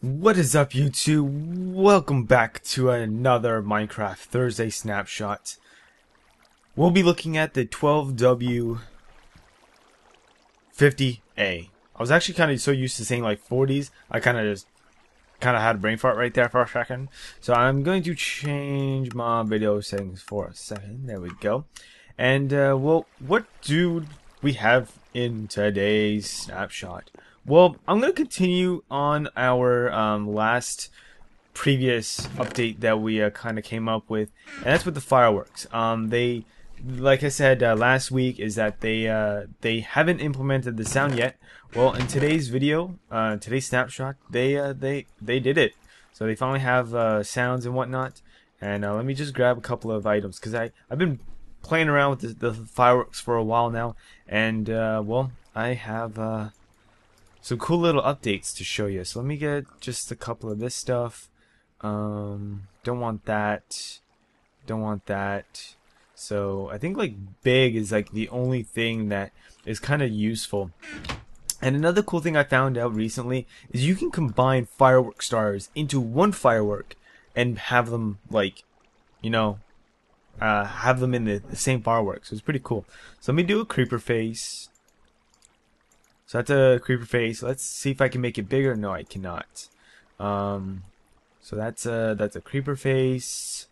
What is up, YouTube? Welcome back to another Minecraft Thursday snapshot. We'll be looking at the 12W50A. I was actually kind of so used to saying like 40s, I kind of had a brain fart right there for a second. So I'm going to change my video settings for a second. There we go. And well, what do we have in today's snapshot? Well, I'm going to continue on our previous update that we kind of came up with, and that's with the fireworks. They, like I said last week, is that they haven't implemented the sound yet. Well, in today's video, today's snapshot, they did it. So they finally have sounds and whatnot. And let me just grab a couple of items because I've been playing around with the fireworks for a while now, and well, I have some cool little updates to show you. So let me get just a couple of this stuff. Don't want that. Don't want that. So I think like big is like the only thing that is kind of useful. And another cool thing I found out recently is you can combine firework stars into one firework and have them like, you know, have them in the same firework. So it's pretty cool. So let me do a creeper face. So that's a creeper face. Let's see if I can make it bigger. No, I cannot. So that's a creeper face.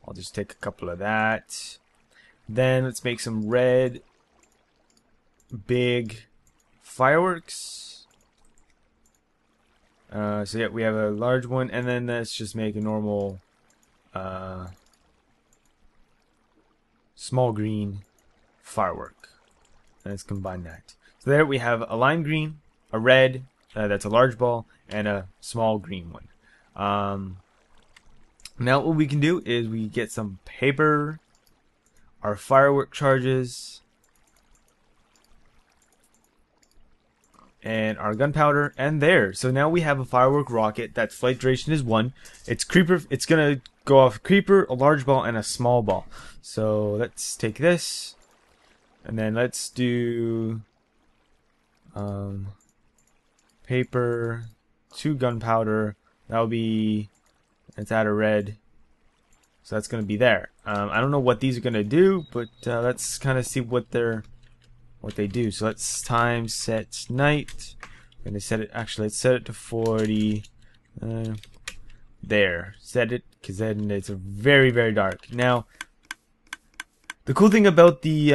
I'll just take a couple of that. Then let's make some red big fireworks. So yeah, we have a large one, and then let's just make a normal small green firework. And let's combine that. So there we have a lime green, a red, that's a large ball, and a small green one. Now what we can do is we get some paper, our firework charges, and our gunpowder, and there. So now we have a firework rocket that's flight duration is 1. It's creeper. It's gonna go off a creeper, a large ball, and a small ball. So let's take this, and then let's do paper, 2 gunpowder. That'll be, let's add a red. So that's gonna be there. I don't know what these are gonna do, but let's kind of see what they do. So let's time set night. I'm gonna set it. Actually, let's set it to 40. There, set it, because then it's very, very dark. Now, the cool thing about the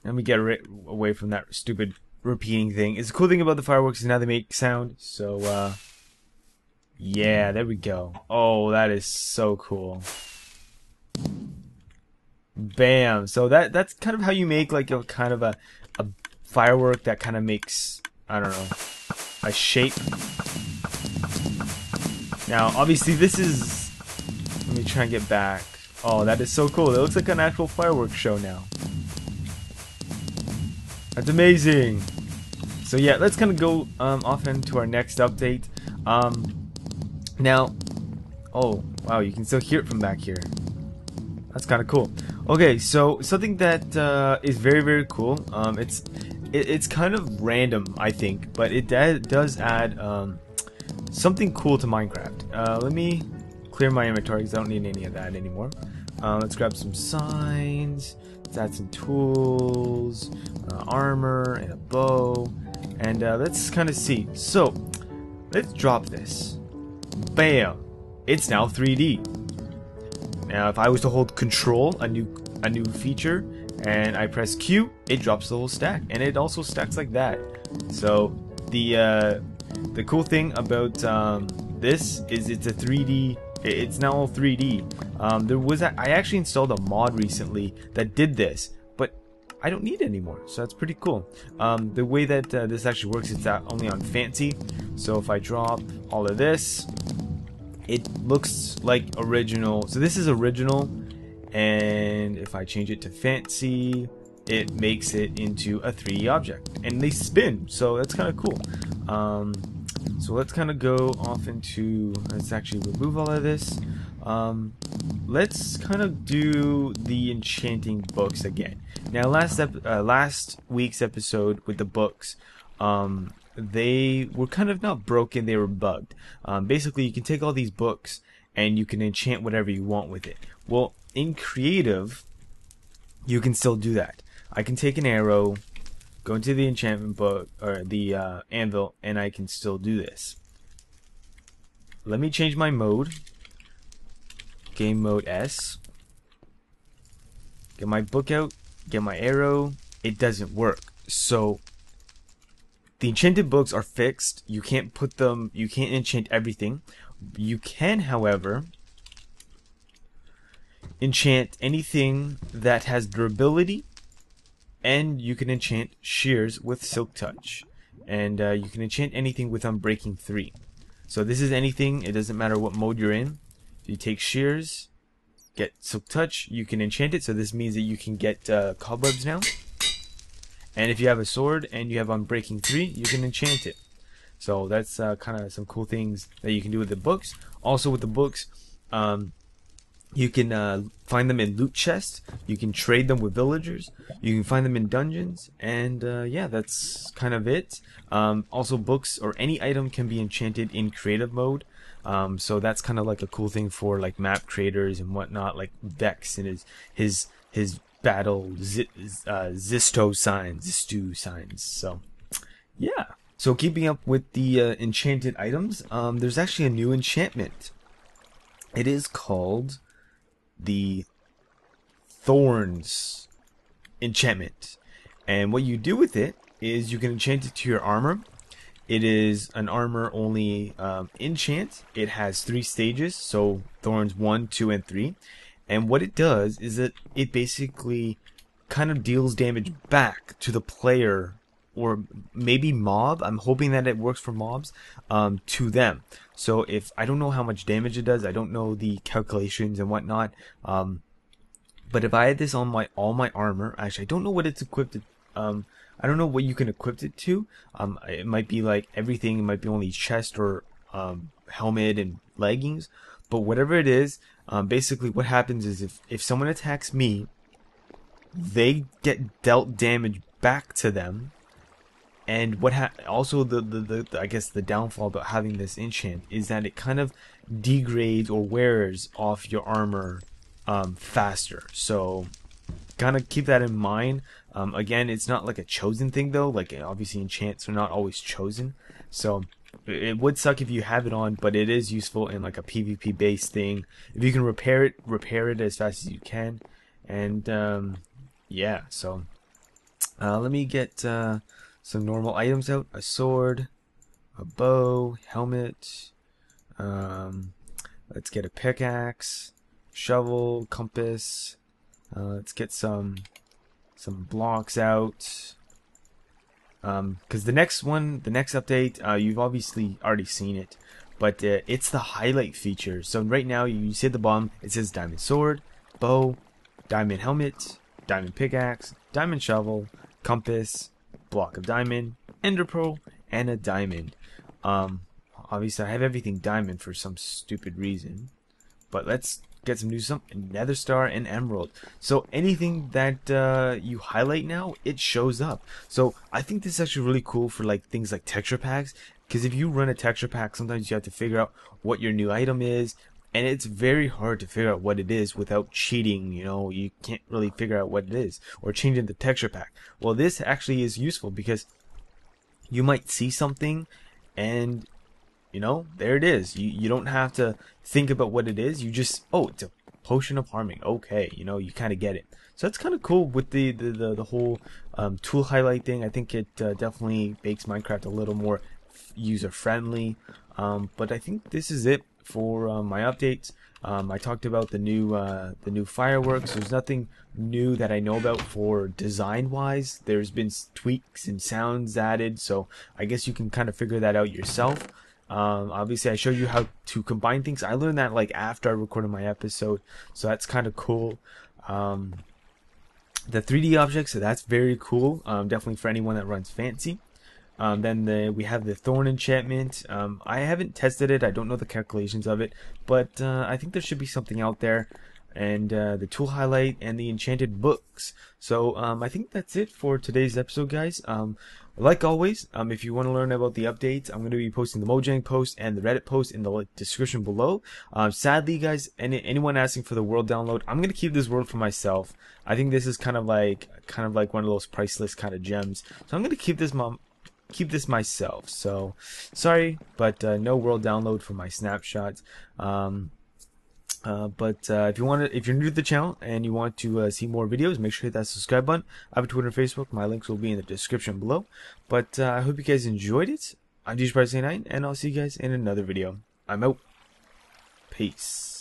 let me get away from that stupid repeating thing. Is the cool thing about the fireworks is now they make sound. So yeah, there we go. Oh, that is so cool. Bam. So that's kind of how you make like a kind of a firework that kind of makes, I don't know, a shape. Now obviously this is, let me try and get back. Oh, that is so cool. It looks like an actual fireworks show now. That's amazing. So yeah, let's kind of go off into our next update. Now, oh wow, you can still hear it from back here. That's kind of cool. Okay, so something that is very, very cool. It's kind of random, I think, but it does add something cool to Minecraft. Let me clear my inventory because I don't need any of that anymore. Let's grab some signs. Let's add some tools, armor, and a bow, and let's kind of see. So let's drop this. Bam! It's now 3D. Now, if I was to hold Control, a new feature, and I press Q, it drops the whole stack, and it also stacks like that. So the cool thing about this is it's a 3D. It's now all 3D. I actually installed a mod recently that did this, but I don't need it anymore, so that's pretty cool. The way that this actually works is that only on fancy. So if I drop all of this, it looks like original. So this is original, and if I change it to fancy, it makes it into a 3D object, and they spin. So that's kind of cool. So let's kind of go off into, let's actually remove all of this. Let's kind of do the enchanting books again. Now last week's episode with the books, they were kind of not broken, they were bugged. Basically, you can take all these books and you can enchant whatever you want with it. Well, in creative, you can still do that. I can take an arrow, go into the enchantment book or the anvil, and I can still do this. Let me change my mode. Game mode S. Get my book out, get my arrow. It doesn't work. So the enchanted books are fixed. You can't put them, you can't enchant everything. You can, however, enchant anything that has durability, and you can enchant shears with Silk Touch, and you can enchant anything with Unbreaking 3. So this is anything, it doesn't matter what mode you're in. If you take shears, get Silk Touch, you can enchant it. So this means that you can get cobwebs now. And if you have a sword and you have Unbreaking 3, you can enchant it. So that's kind of some cool things that you can do with the books. Also with the books, you can find them in loot chests. You can trade them with villagers. You can find them in dungeons. And yeah, that's kind of it. Also books or any item can be enchanted in creative mode. So that's kind of like a cool thing for like map creators and whatnot, like Vex and his battle Zistu signs. So yeah. So keeping up with the enchanted items, there's actually a new enchantment. It is called the Thorns Enchantment. And what you do with it is you can enchant it to your armor. It is an armor only enchant. It has 3 stages, so Thorns 1, 2, and 3. And what it does is that it basically kind of deals damage back to the player, or maybe mob. I'm hoping that it works for mobs, to them. So if I don't know how much damage it does, I don't know the calculations and whatnot. But if I had this on all my armor, actually I don't know what it's equipped to. I don't know what you can equip it to. It might be like everything. It might be only chest or helmet and leggings. But whatever it is, basically what happens is if someone attacks me, they get dealt damage back to them. And also the I guess the downfall about having this enchant is that it kind of degrades or wears off your armor faster. So kind of keep that in mind. Again, it's not like a chosen thing though. Like obviously enchants are not always chosen. So it would suck if you have it on, but it is useful in like a PvP based thing. If you can repair it as fast as you can. And yeah, so let me get some normal items out. A sword, a bow, helmet. Let's get a pickaxe, shovel, compass. Let's get some blocks out. Because the next update, you've obviously already seen it, but it's the highlight feature. So right now, you see at the bottom, it says diamond sword, bow, diamond helmet, diamond pickaxe, diamond shovel, compass, block of diamond, ender pearl, and a diamond. Obviously I have everything diamond for some stupid reason, but let's get some new nether star and emerald. So anything that you highlight now, it shows up. So I think this is actually really cool for like things like texture packs, because if you run a texture pack, sometimes you have to figure out what your new item is, and it's very hard to figure out what it is without cheating. You know, you can't really figure out what it is or changing the texture pack. Well, this actually is useful because you might see something and you know, there it is. You don't have to think about what it is. You just, oh, it's a potion of harming. Okay, you know, you kind of get it. So that's kind of cool with the whole tool highlight thing. I think it definitely makes Minecraft a little more user friendly. But I think this is it for my updates. I talked about the new fireworks. There's nothing new that I know about for design wise. There's been tweaks and sounds added, so I guess you can kind of figure that out yourself. Obviously I showed you how to combine things. I learned that like after I recorded my episode, so that's kind of cool. The 3D objects, so that's very cool. Definitely for anyone that runs fancy. Then we have the Thorn Enchantment. I haven't tested it. I don't know the calculations of it, but I think there should be something out there. And the tool highlight and the enchanted books. So I think that's it for today's episode, guys. Like always, if you want to learn about the updates, I'm going to be posting the Mojang post and the Reddit post in the description below. Sadly, guys, anyone asking for the world download, I'm going to keep this world for myself. I think this is kind of like one of those priceless kind of gems. So I'm going to keep this myself. So sorry, but no world download for my snapshots. If you're new to the channel and you want to see more videos, make sure to hit that subscribe button. I have a Twitter and Facebook. My links will be in the description below. But I hope you guys enjoyed it. I'm DJ9, and I'll see you guys in another video. I'm out. Peace.